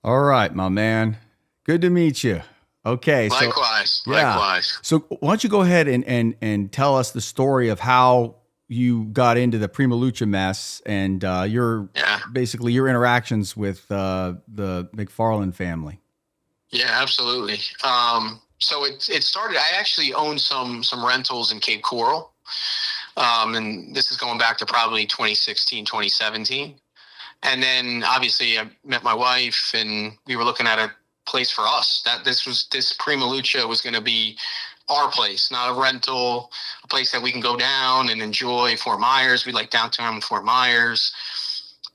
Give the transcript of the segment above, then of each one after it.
All right, my man. Good to meet you. Okay, so Likewise, yeah. likewise. So why don't you go ahead and tell us the story of how you got into the Prima Luce mess and your Yeah, basically your interactions with the McFarlane family. yeah, absolutely. So it started. I actually owned some rentals in Cape Coral, and this is going back to probably 2016, 2017. And then obviously I met my wife, and we were looking at a place for us. That this Prima Luce was going to be our place, not a rental, a place that we can go down and enjoy Fort Myers. We like downtown Fort Myers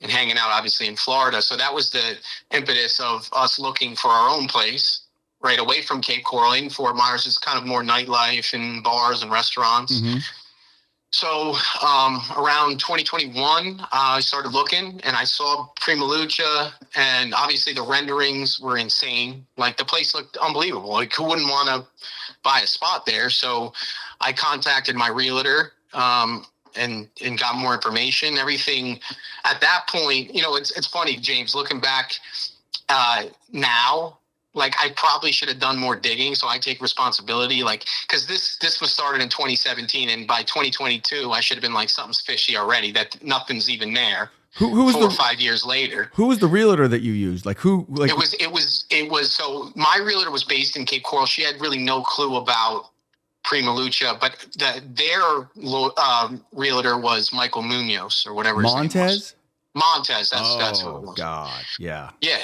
and hanging out obviously in Florida. So that was the impetus of us looking for our own place right away from Cape Coral. In Fort Myers is kind of more nightlife and bars and restaurants. Mm-hmm. So around 2021, I started looking and I saw Prima Luce, and obviously the renderings were insane. Like the place looked unbelievable. Like who wouldn't want to buy a spot there? So I contacted my realtor and got more information. Everything at that point, it's funny, James, looking back now. Like I probably should have done more digging, so I take responsibility. Like, because this was started in 2017, and by 2022, I should have been like something's fishy already. That nothing's even there. Who was 4 or 5 years later? Who was the realtor that you used? Like who? Like It was. So my realtor was based in Cape Coral. She had really no clue about Prima Luce, but their realtor was Michael Montes or whatever his name was. Montes? Montes, that's who it was. God, yeah. Yeah.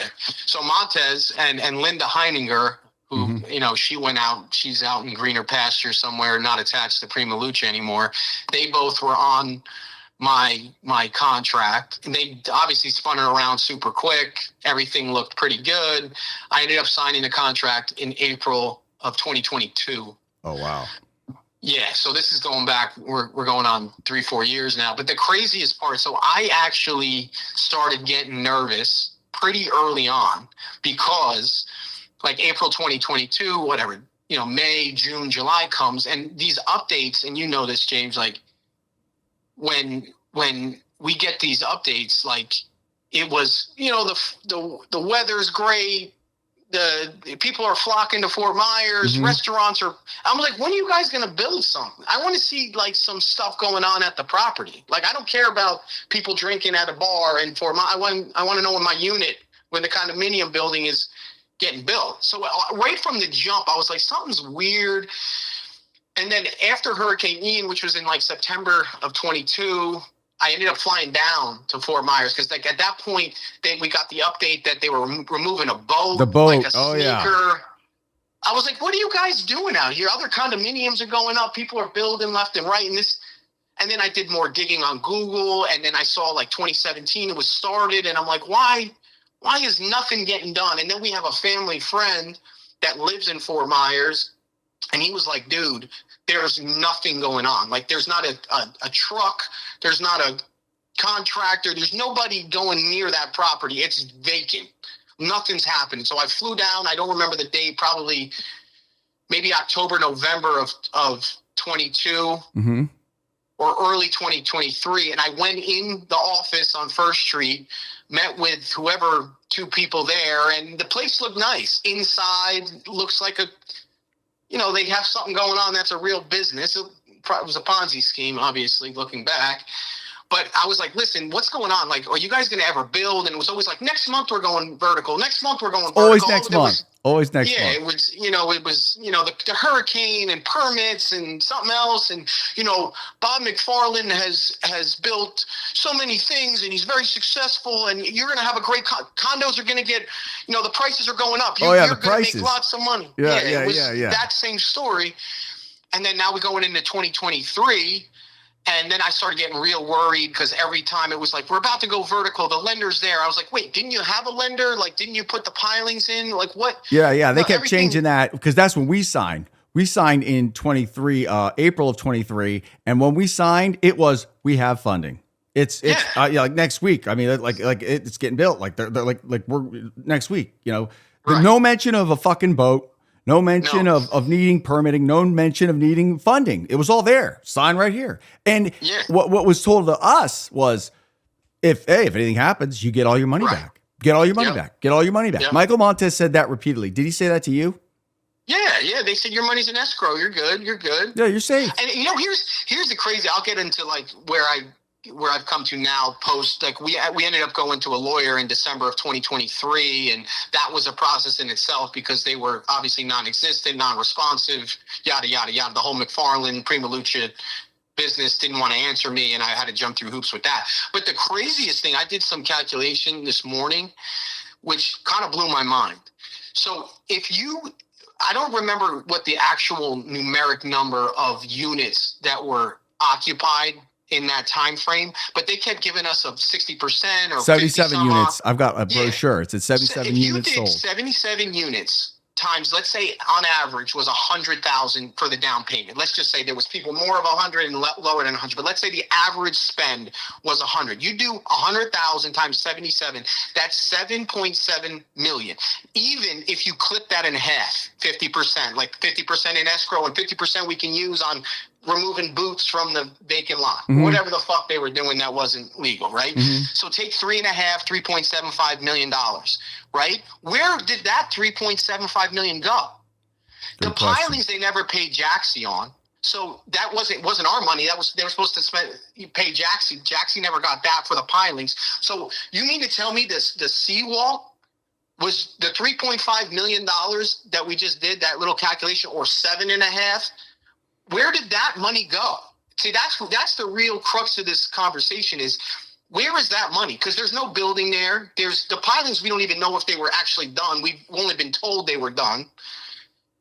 So Montes and Linda Heininger, who, she went out, she's out in greener pasture somewhere, not attached to Prima Luce anymore. They both were on my contract, and they obviously spun it around super quick. Everything looked pretty good. I ended up signing the contract in April of 2022. Oh, wow. Yeah, so this is going back, we're going on 3-4 years now. But the craziest part, so I actually started getting nervous pretty early on because like April 2022, whatever, May, June, July comes, and these updates, and you know this, James, like when we get these updates, like it was, the weather's great. The people are flocking to Fort Myers. Restaurants are. I'm like, when are you guys going to build something? I want to see like some stuff going on at the property. Like, I don't care about people drinking at a bar in Fort Myers. I want to know when my unit, when the condominium building is getting built. So right from the jump, I was like, something's weird. And then after Hurricane Ian, which was in like September of 22. I ended up flying down to Fort Myers because, like, at that point, we got the update that they were removing a boat, the boat, like a sneaker. Yeah. I was like, "What are you guys doing out here? Other condominiums are going up. People are building left and right." And then I did more digging on Google, and then I saw like 2017 it was started, and I'm like, "Why is nothing getting done?" And then we have a family friend that lives in Fort Myers, and he was like, "Dude, there's nothing going on. Like, there's not a truck. There's not a contractor. There's nobody going near that property. It's vacant. Nothing's happening." So I flew down. I don't remember the date, probably maybe October, November of 22 or early 2023. And I went in the office on First Street, met with whoever, two people there, and the place looked nice. Inside looks like they have something going on that's a real business. It was a Ponzi scheme, obviously, looking back. But I was like, listen, what's going on? Like, are you guys going to ever build? And it was always like, next month we're going vertical. Next month we're going vertical. Always next month. Always next month. Yeah, it was, the hurricane and permits and something else. And, Bob McFarlane has built so many things and he's very successful. And you're going to have a great condos are going to get, the prices are going up. You're the going to prices. make lots of money. Yeah. That same story. And then now we're going into 2023. And then I started getting real worried because every time it was like, we're about to go vertical. The lender's there. I was like, wait, didn't you have a lender? Like, didn't you put the pilings in? Like, what? Yeah. They kept changing that because that's when we signed. We signed in 23, April of 23. And when we signed, it was, we have funding. It's like next week. I mean, like it's getting built. Like they're like we're next week, There's no mention of a fucking boat. No mention of needing permitting, no mention of needing funding. It was all there, signed right here. And what was told to us was, if anything happens, you get all your money back. Get all your money back. Get all your money back. Yep. Michael Montes said that repeatedly. Did he say that to you? Yeah. They said your money's in escrow. You're good. Yeah, you're safe. And here's the crazy. I'll get into like where I've come to now post, like we ended up going to a lawyer in December of 2023, and that was a process in itself because they were obviously non-existent, non-responsive, yada yada yada. The whole MacFarlane Prima Luce business didn't want to answer me, and I had to jump through hoops with that. But the craziest thing, I did some calculation this morning which kind of blew my mind. So I don't remember what the actual numeric number of units that were occupied in that time frame, but they kept giving us a 60% or 77 units. I've got a brochure. It's at 77 units sold. 77 units times, let's say on average was 100,000 for the down payment. Let's just say there was people more of 100 and lower than 100, but let's say the average spend was 100. You do 100,000 times 77, that's 7.7 million. Even if you clip that in half, 50%, like 50% in escrow and 50% we can use on removing boots from the vacant lot, whatever the fuck they were doing that wasn't legal, right? So take $3.75 million, right? Where did that $3.75 million go? The pilings they never paid Jaxie on. So that wasn't our money. They were supposed to pay Jaxie. Jaxie never got that for the pilings. So you mean to tell me the seawall was the $3.5 million that we just did, that little calculation, or 7.5? Where did that money go? See, that's the real crux of this conversation is, where is that money? Because there's no building there. There's the pilings. We don't even know if they were actually done. We've only been told they were done.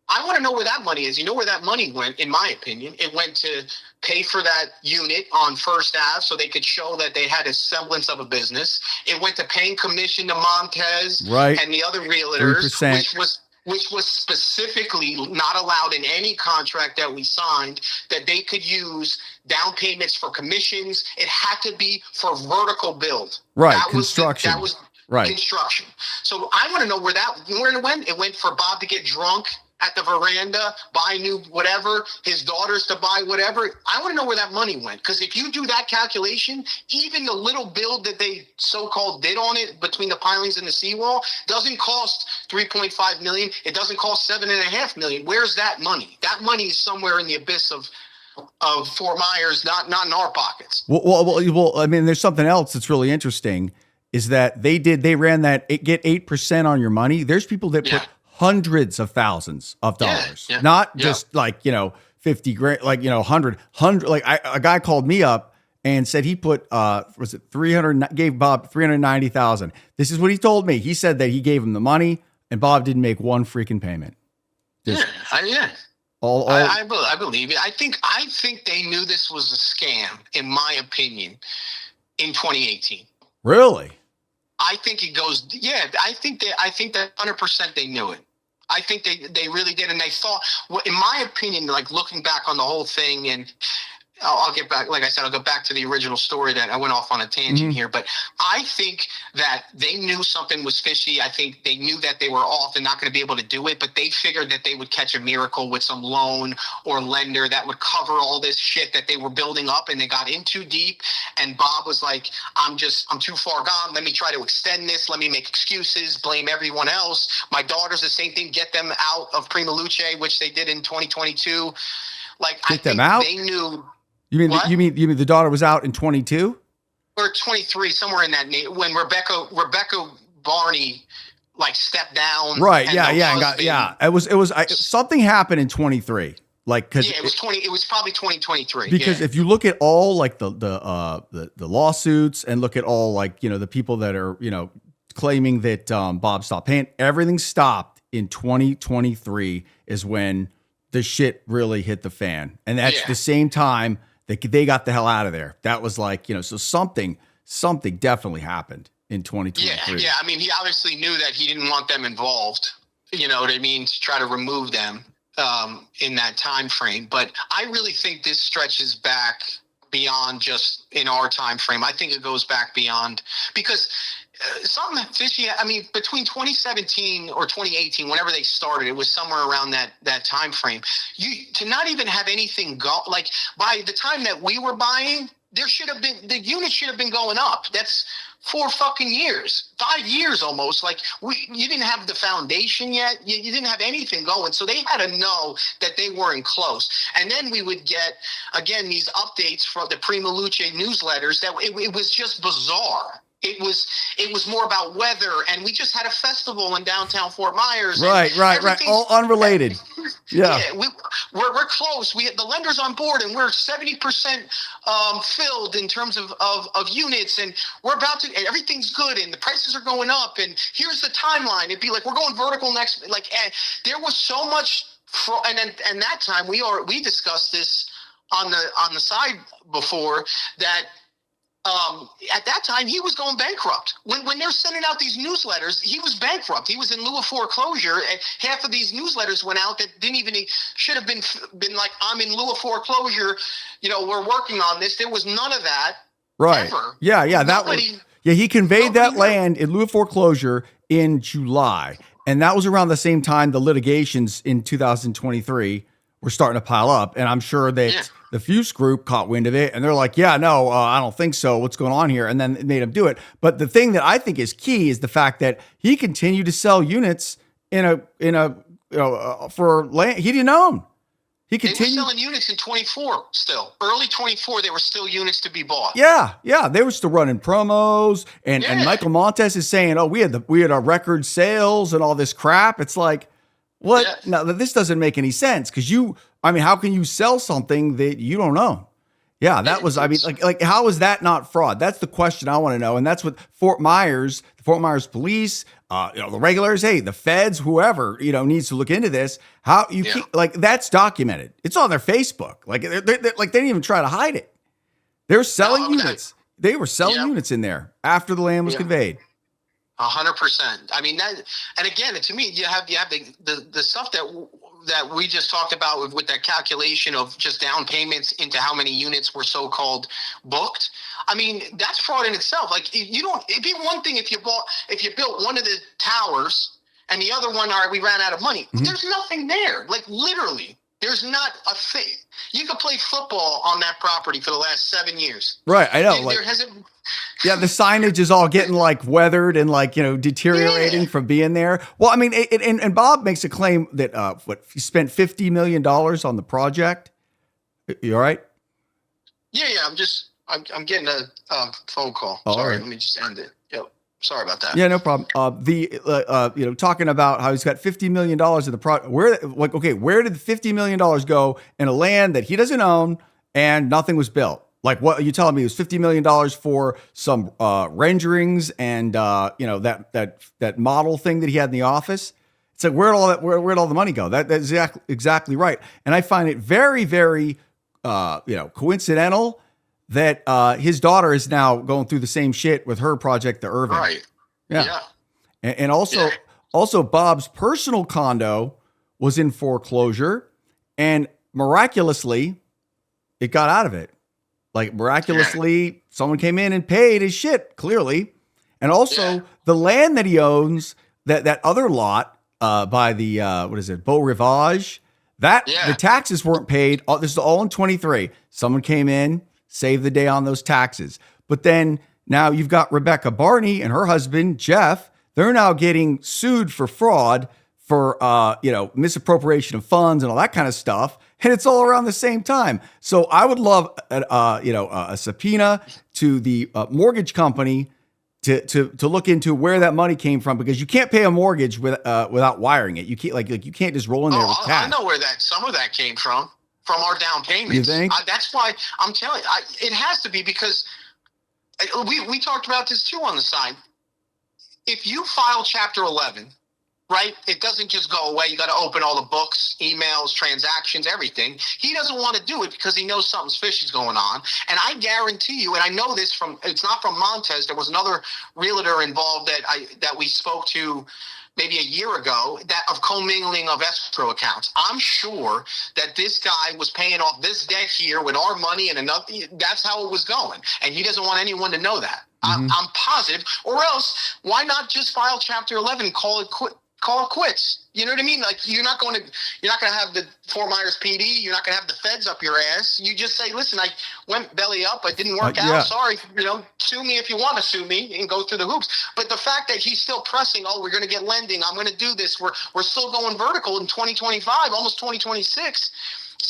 I want to know where that money is. You know where that money went, in my opinion? It went to pay for that unit on First Ave so they could show that they had a semblance of a business. It went to paying commission to Montes and the other realtors, 3%. Which was specifically not allowed in any contract that we signed, that they could use down payments for commissions. It had to be for vertical build. Right, that construction. Was construction. So I want to know where it went. It went for Bob to get drunk at the veranda, buy new whatever, his daughters to buy whatever. I want to know where that money went. Because if you do that calculation, even the little build that they so-called did on it between the pilings and the seawall doesn't cost $3.5 million. It doesn't cost $7.5 million. Where's that money? That money is somewhere in the abyss of Fort Myers, not in our pockets. Well, I mean, there's something else that's really interesting is that they ran that get 8% on your money. There's people that put hundreds of thousands of dollars, not just like, 50 grand, like, 100, like a guy called me up and said he put, was it 300, gave Bob 390,000. This is what he told me. He said that he gave him the money and Bob didn't make one freaking payment. I believe it. I think they knew this was a scam, in my opinion, in 2018. Really? I think it goes. Yeah, I think that 100% they knew it. I think they really did, and they thought. In my opinion, like looking back on the whole thing, and I'll get back. Like I said, I'll go back to the original story that I went off on a tangent here. But I think that they knew something was fishy. I think they knew that they were off and not going to be able to do it. But they figured that they would catch a miracle with some loan or lender that would cover all this shit that they were building up. And they got in too deep. And Bob was like, I'm too far gone. Let me try to extend this. Let me make excuses, blame everyone else. My daughters, the same thing, get them out of Prima Luce, which they did in 2022. Like, I think they knew. You mean the daughter was out in 22 or 23, somewhere in that when Rebekah Barney like stepped down, right? It was something happened in 23, like because it was 20. It was probably 2023. Because if you look at all like the lawsuits and look at all like the people that are claiming that Bob stopped paying, everything stopped in 2023 is when the shit really hit the fan, and that's the same time. They got the hell out of there. That was like, so something definitely happened in 2023. Yeah. I mean, he obviously knew that he didn't want them involved, you know what I mean, to try to remove them in that time frame. But I really think this stretches back beyond just in our time frame. I think it goes back beyond because something fishy. I mean, between 2017 or 2018, whenever they started, it was somewhere around that time frame. To not even have anything go, like by the time that we were buying, the unit should have been going up. That's 4 fucking years, 5 years almost. Like you didn't have the foundation yet. You didn't have anything going. So they had to know that they weren't close. And then we would get, again, these updates from the Prima Luce newsletters that it was just bizarre. It was more about weather, and we just had a festival in downtown Fort Myers. Right. All unrelated. Yeah. We're close. The lender's on board, and we're 70% filled in terms of units, and we're about to. And everything's good, and the prices are going up. And here's the timeline. It'd be like we're going vertical next. Like there was so much. And that time we discussed this on the side before that. At that time, he was going bankrupt. When they're sending out these newsletters, he was bankrupt. He was in lieu of foreclosure. And half of these newsletters went out that should have been like, I'm in lieu of foreclosure. We're working on this. There was none of that. Right. Ever. Yeah. He conveyed that land in lieu of foreclosure in July. And that was around the same time the litigations in 2023 were starting to pile up. And I'm sure that the Fuse Group caught wind of it, and they're like, "Yeah, no, I don't think so. What's going on here?" And then it made him do it. But the thing that I think is key is the fact that he continued to sell units for land he didn't own. He continued selling units in 24 still. Early 24, there were still units to be bought. Yeah. They were still running promos, and Michael Montes is saying, "Oh, we had our record sales and all this crap." It's like, what? Yeah. Now, this doesn't make any sense because how can you sell something that you don't own? Yeah, that was, like, how is that not fraud? That's the question I want to know. And that's what the Fort Myers police, the regulars, hey, the feds, whoever, needs to look into this. How you keep, that's documented. It's on their Facebook. Like, they didn't even try to hide it. They're selling units. They were selling units in there after the land was conveyed. 100%. I mean, that, and again, to me, you have the stuff that we just talked about with that calculation of just down payments into how many units were so-called booked. I mean, that's fraud in itself. Like, it'd be one thing if you built one of the towers and the other one, we ran out of money. Mm-hmm. There's nothing there. Like, literally, there's not a thing. You could play football on that property for the last 7 years. Right, I know. There hasn't. Yeah, the signage is all getting weathered and deteriorating from being there. Well, I mean, and Bob makes a claim that he spent $50 million on the project. You all right? Yeah. I'm getting a phone call. Sorry, let me just end it. Yep. Sorry about that. Yeah, no problem. Talking about how he's got $50 million in the project. Where did the $50 million go in a land that he doesn't own and nothing was built? Like, what are you telling me? It was $50 million for some renderings and that model thing that he had in the office. It's like, where'd all the money go? That's exactly right. And I find it very, very coincidental that his daughter is now going through the same shit with her project, the Irving. Right. Yeah. And also Bob's personal condo was in foreclosure, and miraculously, it got out of it. Like, miraculously, someone came in and paid his shit, clearly. And also, the land that he owns, that other lot by the, Beau Rivage, the taxes weren't paid. This is all in 23. Someone came in, saved the day on those taxes. But then, now you've got Rebekah Barney and her husband, Jeff. They're now getting sued for fraud, for misappropriation of funds and all that kind of stuff. And it's all around the same time. So I would love a subpoena to the mortgage company to look into where that money came from, because you can't pay a mortgage without wiring it. You can't you can't just roll in there with cash. I know where some of that came from our down payments. You think? That's why I'm telling you, it has to be, because we talked about this too on the side. If you file Chapter 11. Right? It doesn't just go away. You got to open all the books, emails, transactions, everything. He doesn't want to do it because he knows something's fishy is going on. And I guarantee you, and I know this it's not from Montes. There was another realtor involved that we spoke to maybe a year ago, that of commingling of escrow accounts. I'm sure that this guy was paying off this debt here with our money and enough. That's how it was going. And he doesn't want anyone to know that. Mm-hmm. I'm positive. Or else, why not just file Chapter 11 and call it quit? call it quits. You know what I mean? Like you're not going to have the Fort Myers PD. You're not going to have the feds up your ass. You just say, listen, I went belly up. It didn't work out. Sorry. Sue me if you want to sue me and go through the hoops. But the fact that he's still pressing, we're going to get lending. I'm going to do this. We're still going vertical in 2025, almost 2026.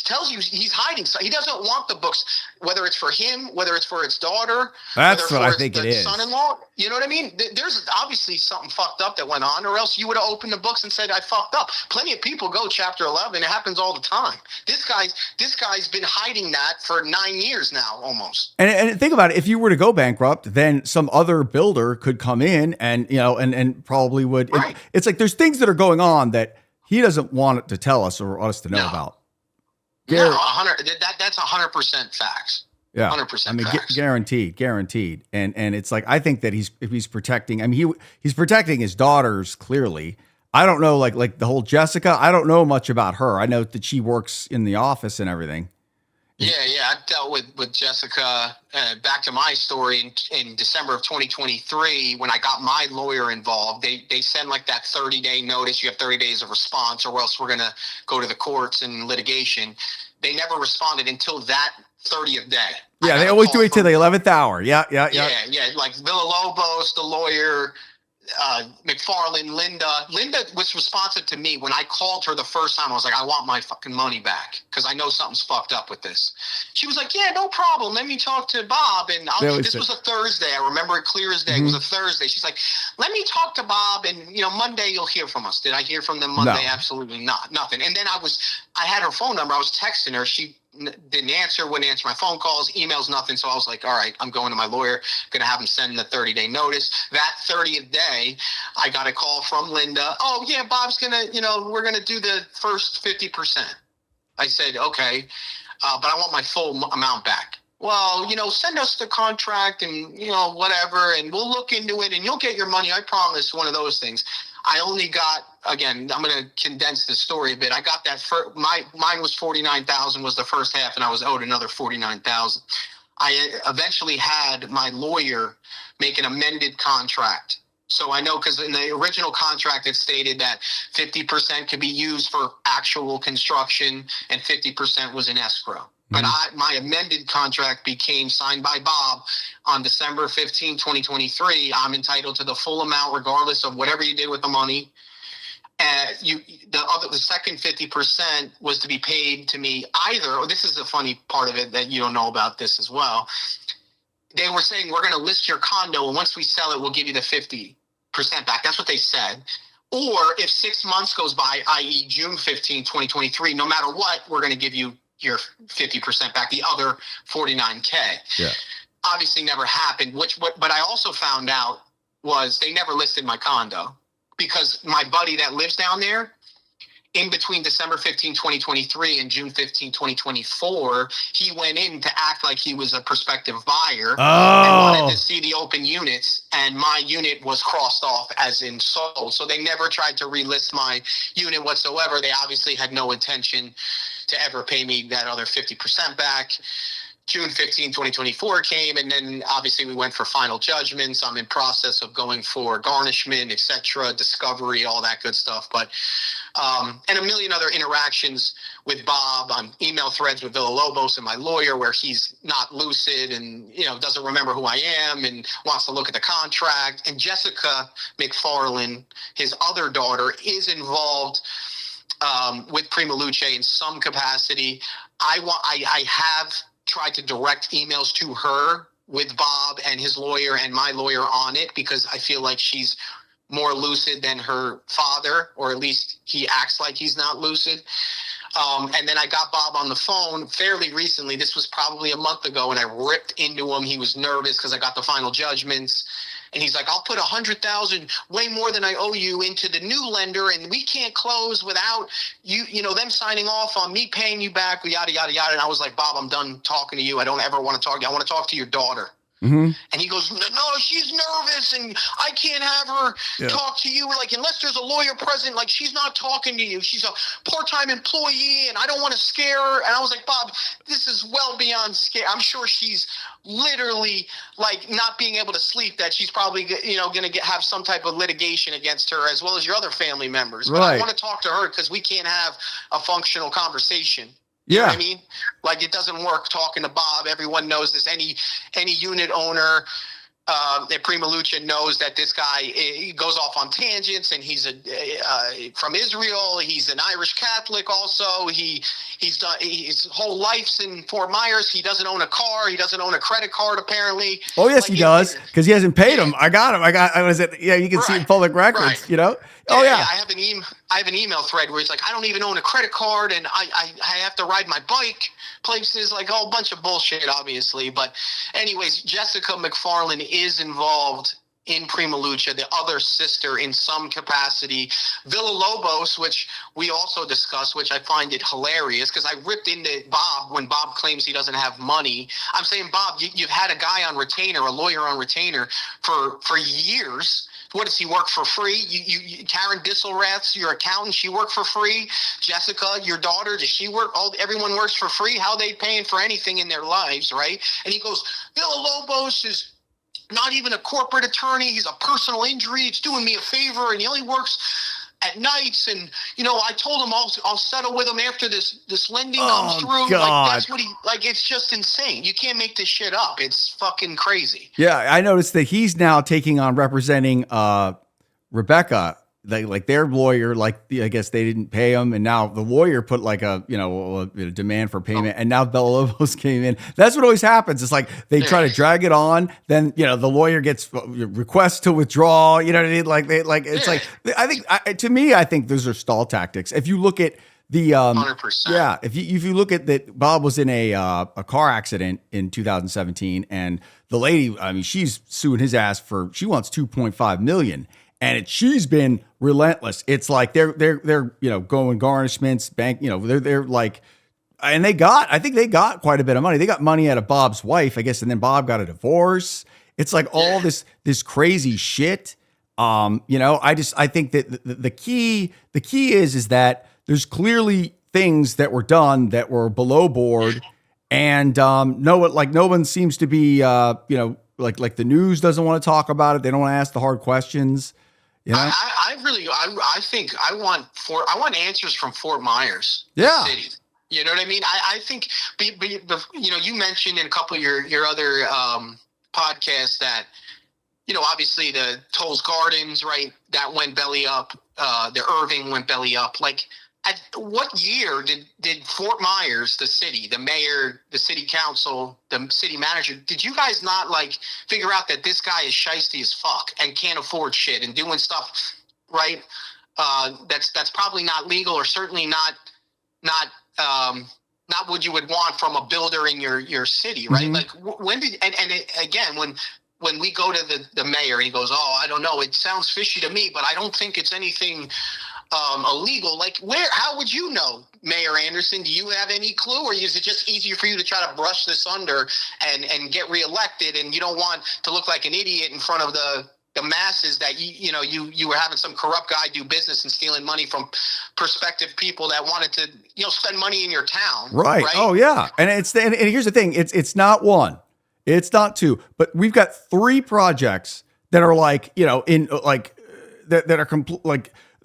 Tells you he's hiding. So he doesn't want the books, whether it's for him, whether it's for its daughter. That's what I think it is. Son-in-law. You know what I mean? There's obviously something fucked up that went on, or else you would have opened the books and said, I fucked up. Plenty of people go Chapter 11. It happens all the time. This guy's been hiding that for 9 years now, almost. And think about it. If you were to go bankrupt, then some other builder could come in and, and probably would. Right. It's like there's things that are going on that he doesn't want it to tell us or us to know about. No, 100. That's 100% facts. Yeah, 100%. I mean, facts. guaranteed. And it's like I think that he's protecting. I mean, he's protecting his daughters clearly. I don't know, like the whole Jessica. I don't know much about her. I know that she works in the office and everything. Yeah. I dealt with Jessica. Back to my story in December of 2023, when I got my lawyer involved, they send like that 30-day notice. You have 30 days of response, or else we're going to go to the courts and litigation. They never responded until that 30th day. Yeah, they always do it to the 11th hour. Yeah. Like Villalobos, the lawyer, McFarlane, Linda was responsive to me when I called her the first time. I was like, I want my fucking money back because I know something's fucked up with this. She was like, yeah, no problem. Let me talk to Bob. And this was a Thursday. I remember it clear as day. It was a Thursday. She's like, let me talk to Bob, and Monday you'll hear from us. Did I hear from them Monday? No. Absolutely not. Nothing. And then I had her phone number. I was texting her. She didn't answer, wouldn't answer my phone calls, emails, nothing. So I was like, all right, I'm going to my lawyer, going to have him send the 30-day notice. That 30th day, I got a call from Linda. Oh, yeah, Bob's going to, we're going to do the first 50%. I said, okay, but I want my full amount back. Well, send us the contract and, whatever, and we'll look into it and you'll get your money. I promise, one of those things. I only got, again, I'm going to condense the story a bit. I got that mine was $49,000 was the first half, and I was owed another $49,000. I eventually had my lawyer make an amended contract. So I know, because in the original contract, it stated that 50% could be used for actual construction and 50% was in escrow. But my amended contract became signed by Bob on December 15, 2023. I'm entitled to the full amount regardless of whatever you did with the money. The second 50% was to be paid to me either, this is the funny part of it that you don't know about this as well. They were saying, we're going to list your condo, and once we sell it, we'll give you the 50% back. That's what they said. Or if 6 months goes by, i.e. June 15, 2023, no matter what, we're going to give you your 50% back, the other $49K. Yeah. Obviously never happened, but I also found out was they never listed my condo, because my buddy that lives down there, in between December 15, 2023 and June 15, 2024, he went in to act like he was a prospective buyer and wanted to see the open units, and my unit was crossed off as in sold. So they never tried to relist my unit whatsoever. They obviously had no intention to ever pay me that other 50% back. June 15, 2024 came, and then obviously we went for final judgments. I'm in process of going for garnishment, etc., discovery, all that good stuff. But and a million other interactions with Bob on email threads with Villalobos and my lawyer, where he's not lucid and doesn't remember who I am and wants to look at the contract. And Jessica McFarlane, his other daughter, is involved with Prima Luce in some capacity. I have tried to direct emails to her with Bob and his lawyer and my lawyer on it, because I feel like she's more lucid than her father, or at least he acts like he's not lucid. And then I got Bob on the phone fairly recently. This was probably a month ago, and I ripped into him. He was nervous because I got the final judgments. And he's like, I'll put $100,000, way more than I owe you, into the new lender, and we can't close without them signing off on me paying you back, yada, yada, yada. And I was like, Bob, I'm done talking to you. I don't ever want to talk to you. I want to talk to your daughter. Mm-hmm. And he goes, no, she's nervous and I can't have her talk to you. Like, unless there's a lawyer present, like, she's not talking to you. She's a part-time employee and I don't want to scare her. And I was like, Bob, this is well beyond scare. I'm sure she's literally, like, not being able to sleep, that she's probably, going to have some type of litigation against her, as well as your other family members. But I want to talk to her because we can't have a functional conversation. You know what I mean? Like, it doesn't work talking to Bob. Everyone knows this. Any unit owner at Prima Luce knows that this guy, he goes off on tangents, and he's from Israel. He's an Irish Catholic also. He's done his whole life's in Fort Myers. He doesn't own a car. He doesn't own a credit card, apparently. Oh, yes, he does, because he hasn't paid him. I got him. You can see in public records, Oh, yeah. I have an email thread where it's like, I don't even own a credit card, and I have to ride my bike places, like a whole bunch of bullshit, obviously. But anyways, Jessica McFarlane is involved in Prima Luce, the other sister, in some capacity. Villa Lobos, which we also discussed, which I find it hilarious, because I ripped into Bob when Bob claims he doesn't have money. I'm saying, Bob, you've had a guy on retainer, a lawyer on retainer for years. What does he work for free? Karen Disselrath's your accountant. She worked for free. Jessica, your daughter, does she work? Everyone works for free. How are they paying for anything in their lives, right? And he goes, Villa Lobos is not even a corporate attorney. He's a personal injury. It's doing me a favor, and he only works at nights. And I told him I'll settle with him after this lending comes through. God. Like, that's what it's just insane. You can't make this shit up. It's fucking crazy. Yeah, I noticed that he's now taking on representing Rebekah. Like their lawyer, I guess they didn't pay him, and now the lawyer put like a demand for payment, and now Bella Lobos came in. That's what always happens. It's like they try to drag it on, then the lawyer gets requests to withdraw. You know what I mean? I think those are stall tactics. If you look at the 100%. if you look at that, Bob was in a car accident in 2017, and the lady, she's suing his ass she wants $2.5 million. And she's been relentless. It's like they're going garnishments, bank, they're like, and I think they got quite a bit of money. They got money out of Bob's wife, I guess, and then Bob got a divorce. It's like all this crazy shit. I think that the key is that there's clearly things that were done that were below board, and no one seems to be like the news doesn't want to talk about it. They don't want to ask the hard questions. I think I want answers from Fort Myers, the city. You know what I mean? I think, you mentioned in a couple of your other podcasts that, obviously the Toll's Gardens, right? That went belly up. The Irving went belly up. Like, at what year did Fort Myers, the city, the mayor, the city council, the city manager, did you guys not figure out that this guy is shiesty as fuck and can't afford shit and doing stuff, right? That's probably not legal, or certainly not what you would want from a builder in your city, right? Mm-hmm. Like, when did again when we go to the mayor, he goes, "Oh, I don't know. It sounds fishy to me, but I don't think it's anything illegal." Like, how would you know, Mayor Anderson? Do you have any clue, or is it just easier for you to try to brush this under and get reelected, and you don't want to look like an idiot in front of the masses that you were having some corrupt guy do business and stealing money from prospective people that wanted to spend money in your town, right? Oh yeah, and here's the thing: it's not one, it's not two, but we've got 3 projects that are that are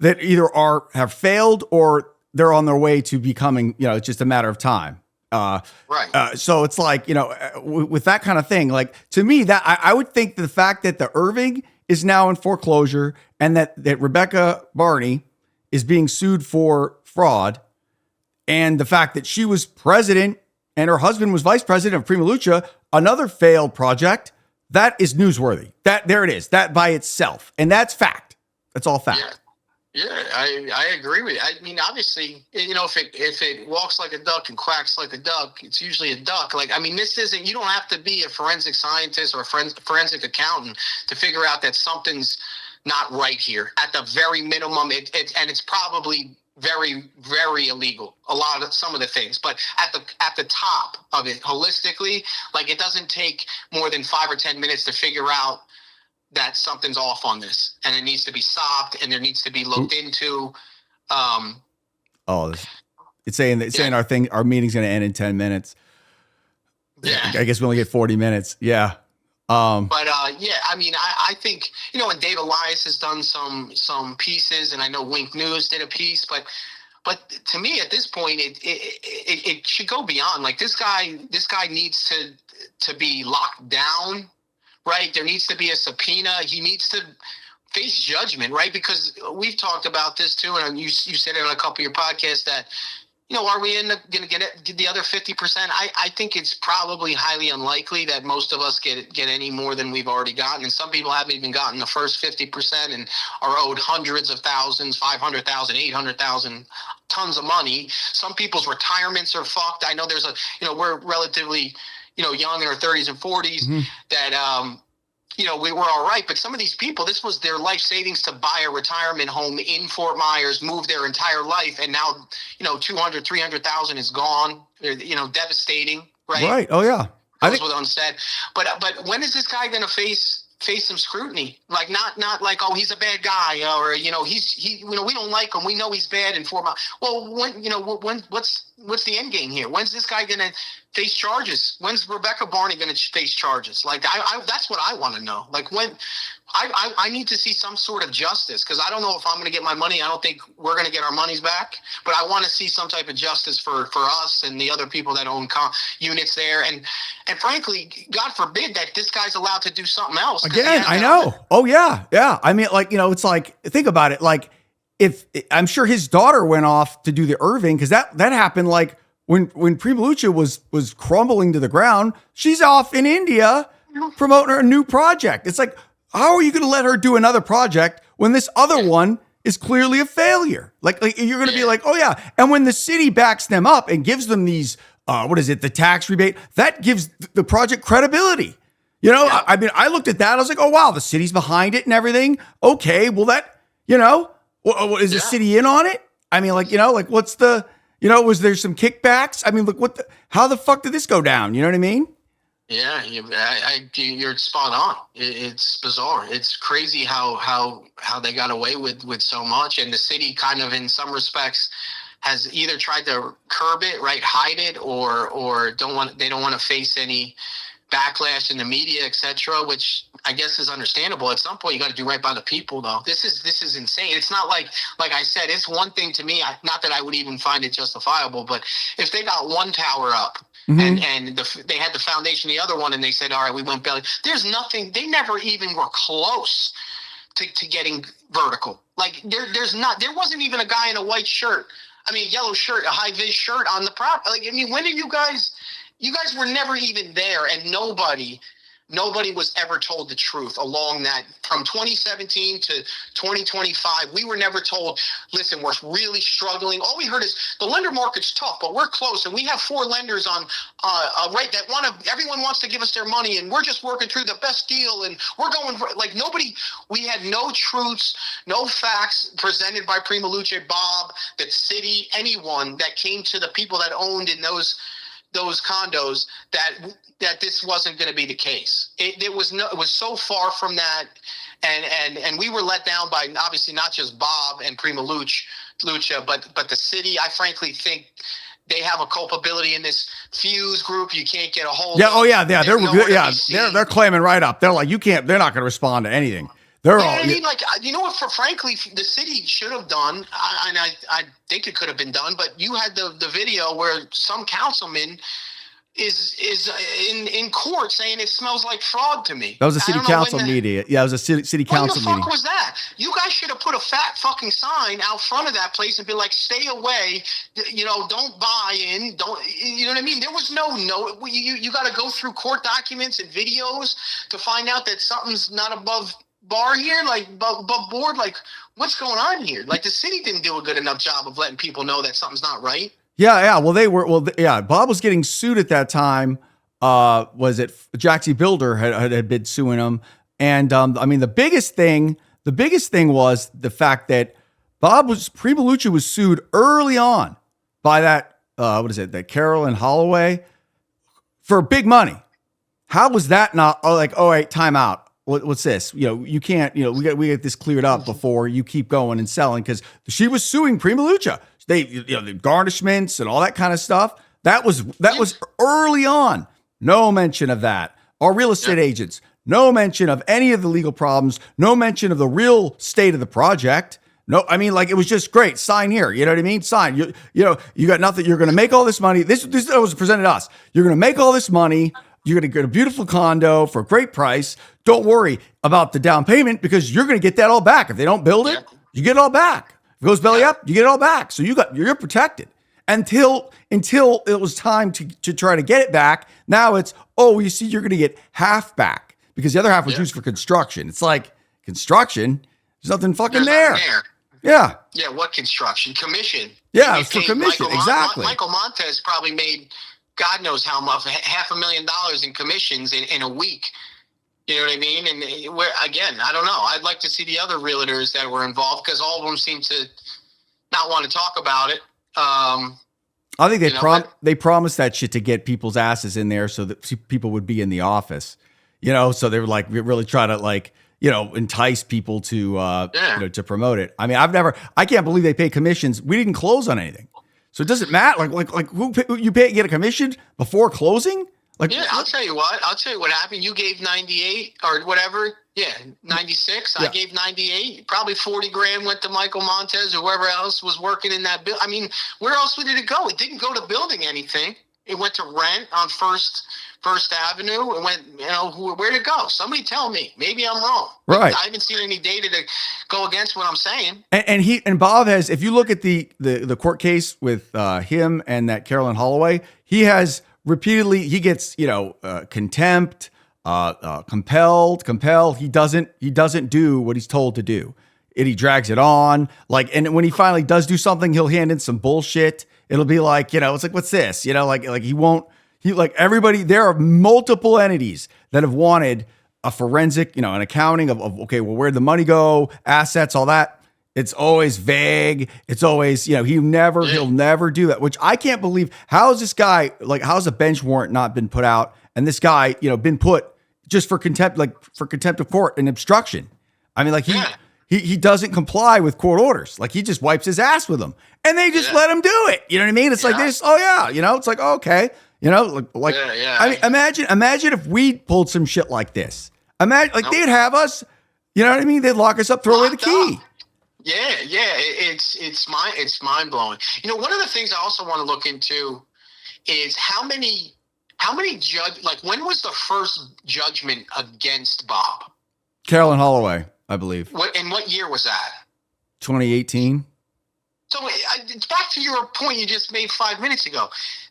that either have failed or they're on their way to becoming, it's just a matter of time. Right. So it's like, with that kind of thing, like, to me, that I would think the fact that the Irving is now in foreclosure and that Rebekah Barney is being sued for fraud, and the fact that she was president and her husband was vice president of Prima Luce, another failed project, that is newsworthy. There it is. That by itself. And that's fact. That's all fact. Yeah. Yeah, I agree with you. I mean, obviously, if it walks like a duck and quacks like a duck, it's usually a duck. Like, I mean, you don't have to be a forensic scientist or a forensic accountant to figure out that something's not right here. At the very minimum, it's probably very, very illegal. Some of the things, but at the top of it, holistically, like, it doesn't take more than 5 or 10 minutes to figure out that something's off on this, and it needs to be stopped, and there needs to be looked into. It's saying our meeting's going to end in 10 minutes. Yeah, I guess we only get 40 minutes. Yeah. I mean, I think, and Dave Elias has done some pieces, and I know Wink News did a piece, but to me at this point, it should go beyond. Like, this guy needs to be locked down, right? There needs to be a subpoena. He needs to face judgment, right? Because we've talked about this too, and you said it on a couple of your podcasts that, are we going to get the other 50%? I think it's probably highly unlikely that most of us get any more than we've already gotten. And some people haven't even gotten the first 50% and are owed hundreds of thousands, 500,000, 800,000, tons of money. Some people's retirements are fucked. I know there's we're relatively, young in our 30s and 40s that, we were all right, but some of these people, this was their life savings to buy a retirement home in Fort Myers, move their entire life, and now, 200, 300,000 is gone. Devastating, right? Right. Oh yeah. Goes with unsaid. But when is this guy going to face some scrutiny? Like, not like, oh, he's a bad guy, or we don't like him. We know he's bad in Fort Myers. Well, what's the end game here? When's this guy going to face charges? When's Rebekah Barney going to face charges? Like, I that's what I want to know. Like, when I need to see some sort of justice, because I don't know if I'm going to get my money. I don't think we're going to get our monies back, but I want to see some type of justice for us and the other people that own units there. And frankly, God forbid that this guy's allowed to do something else. Again, I know. Oh yeah. Yeah. I mean, like, it's like, think about it. Like, if I'm sure his daughter went off to do the Irving, because that happened like when Prima Luce was crumbling to the ground, she's off in India promoting her new project. It's like, how are you going to let her do another project when this other one is clearly a failure? Like you're going to be like, oh yeah. And when the city backs them up and gives them these, the tax rebate, that gives the project credibility. I mean, I looked at that. I was like, oh wow, the city's behind it and everything. Okay. Well, that, is the city in on it? I mean, like what's the, was there some kickbacks? I mean, look, how the fuck did this go down? You know what I mean? Yeah, you're spot on. It's bizarre. It's crazy how they got away with so much, and the city kind of, in some respects, has either tried to curb it, right, hide it, or they don't want to face any backlash in the media, etc., which I guess is understandable. At some point, you got to do right by the people, though. This is insane. It's not like I said, it's one thing to me, not that I would even find it justifiable, but if they got one tower up, and they had the foundation, the other one, and they said, all right, we went belly. There's nothing. They never even were close to getting vertical. Like, there wasn't even a guy in a white shirt. I mean, a yellow shirt, a high vis shirt on the prop. Like, I mean, when did you guys were never even there, and nobody was ever told the truth along that, from 2017 to 2025. We were never told, listen, we're really struggling. All we heard is the lender market's tough, but we're close, and we have 4 lenders on right that everyone wants to give us their money, and we're just working through the best deal, and we're going for, like, nobody. We had no truths, no facts presented by Prima Luce, Bob, the city, anyone that came to the people that owned in those condos that this wasn't going to be the case. It was so far from that, and we were let down by, obviously, not just Bob and Prima Luce, but the city. I frankly think they have a culpability in this Fuse group. You can't get a hold. Yeah. of. Oh yeah. Yeah. They're claiming right up. They're like, you can't. They're not going to respond to anything. I mean, like, what, frankly, the city should have done, and I think it could have been done, but you had the video where some councilman is in court saying it smells like fraud to me. That was a city council meeting. Yeah, it was a city council meeting. What the fuck was that? You guys should have put a fat fucking sign out front of that place and be like, stay away, don't buy in, don't, you know what I mean? There was no, you got to go through court documents and videos to find out that something's not above bar here, like above board. Like, what's going on here? Like, the city didn't do a good enough job of letting people know that something's not right. Yeah. Well, Bob was getting sued at that time. Was it Jaxie Builder had been suing him? And I mean, the biggest thing the biggest thing was the fact that Prima Luce was sued early on by that, that Carolyn Holloway for big money. How was that not like, all right, time out. What's this? You can't, we get this cleared up before you keep going and selling, because she was suing Prima Luce. The garnishments and all that kind of stuff. That was early on. No mention of that. Our real estate agents, no mention of any of the legal problems, no mention of the real state of the project. No, I mean, like, it was just great. Sign here. You know what I mean? Sign. You got nothing. You're going to make all this money. This was presented to us. You're going to make all this money. You're going to get a beautiful condo for a great price. Don't worry about the down payment, because you're going to get that all back. If they don't build it, you get it all back. If it goes belly up, you get it all back. So you're protected until it was time to try to get it back. Now it's, you see, you're going to get half back, because the other half was used for construction. It's like, construction, there's nothing fucking there. Yeah. Yeah. What construction? Commission. Yeah, it's for commission. Exactly. Michael Montes probably made God knows how much, $500,000 in commissions in a week. You know what I mean? And I don't know. I'd like to see the other realtors that were involved, because all of them seem to not want to talk about it. I think they promised that shit to get people's asses in there so that people would be in the office. So they were like, really try to entice people to to promote it. I mean, I can't believe they pay commissions. We didn't close on anything. So it doesn't matter. Like who you get a commission before closing? I'll tell you what happened. You gave 98 or whatever. Yeah, 96. Yeah. I gave 98. Probably 40 grand went to Michael Montes or whoever else was working in that building. I mean, where else did it go? It didn't go to building anything. It went to rent on First Avenue. It went, where'd it go? Somebody tell me. Maybe I'm wrong. Right. I haven't seen any data to go against what I'm saying. And Bob has, if you look at the court case with him and that Carolyn Holloway, he has repeatedly, he gets, contempt, compelled. He doesn't do what he's told to do. And he drags it on. And when he finally does do something, he'll hand in some bullshit. It'll be like, it's like, what's this? Everybody, there are multiple entities that have wanted a forensic, an accounting of okay, well, where'd the money go? Assets, all that. It's always vague. It's always, he'll never do that, which I can't believe. How is this guy, how's a bench warrant not been put out? And this guy, been put just for contempt of court and obstruction. I mean, he doesn't comply with court orders. He just wipes his ass with them, and they just let him do it. You know what I mean? It's like this. Oh yeah. It's like, okay. I mean, imagine if we pulled some shit like this. Imagine, they'd have us, you know what I mean? They'd lock us up, throw away the key. Up. Yeah. It's mind blowing. One of the things I also want to look into is how many when was the first judgment against Bob? Carolyn Holloway, I believe. What year was that? 2018. So back to your point you just made 5 minutes ago.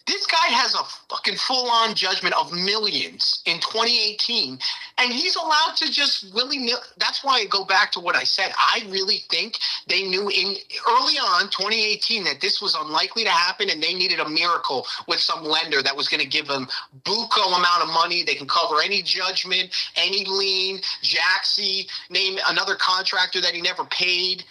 This guy has a fucking full-on judgment of millions in 2018, and he's allowed to just willy-nilly. That's why I go back to what I said. I really think they knew in early on 2018 that this was unlikely to happen, and they needed a miracle with some lender that was going to give them buco amount of money. They can cover any judgment, any lien. Jaxie, name another contractor that he never paid.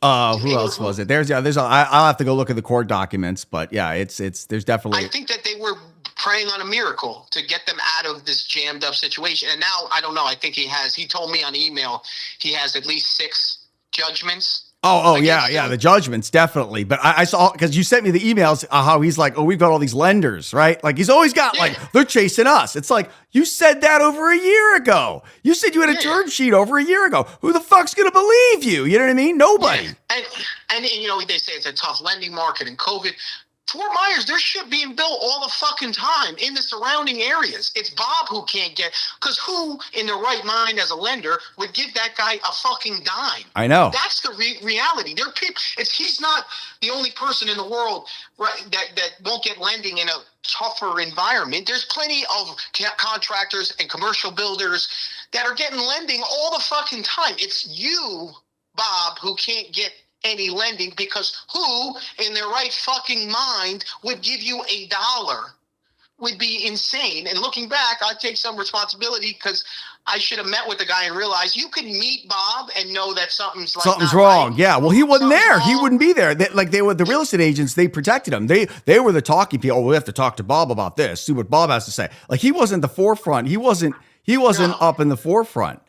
Who else was it? I'll have to go look at the court documents, but yeah, there's definitely. I think that they were praying on a miracle to get them out of this jammed up situation. And now, I don't know. I think he told me on email, he has at least 6 judgments. Yeah. The judgments, definitely. But I saw, because you sent me the emails, how he's like, we've got all these lenders, right? He's always got, they're chasing us. It's like, you said that over a year ago. You said you had a term sheet over a year ago. Who the fuck's going to believe you? You know what I mean? Nobody. Yeah. And they say it's a tough lending market and COVID. Fort Myers, there's shit being built all the fucking time in the surrounding areas. It's Bob who can't get, because who in their right mind as a lender would give that guy a fucking dime? I know. That's the reality. There are people. He's not the only person in the world, right, that won't get lending in a tougher environment. There's plenty of contractors and commercial builders that are getting lending all the fucking time. It's you, Bob, who can't get any lending, because who in their right fucking mind would give you $1 would be insane. And looking back, I take some responsibility because I should have met with the guy and realized you can meet Bob and know that something's wrong. right. Yeah. Well, he wasn't Something's there. wrong. He wouldn't be there. They were the real estate agents. They protected him. They were the talking people. Oh, we have to talk to Bob about this. See what Bob has to say. Like he wasn't the forefront. He wasn't up in the forefront.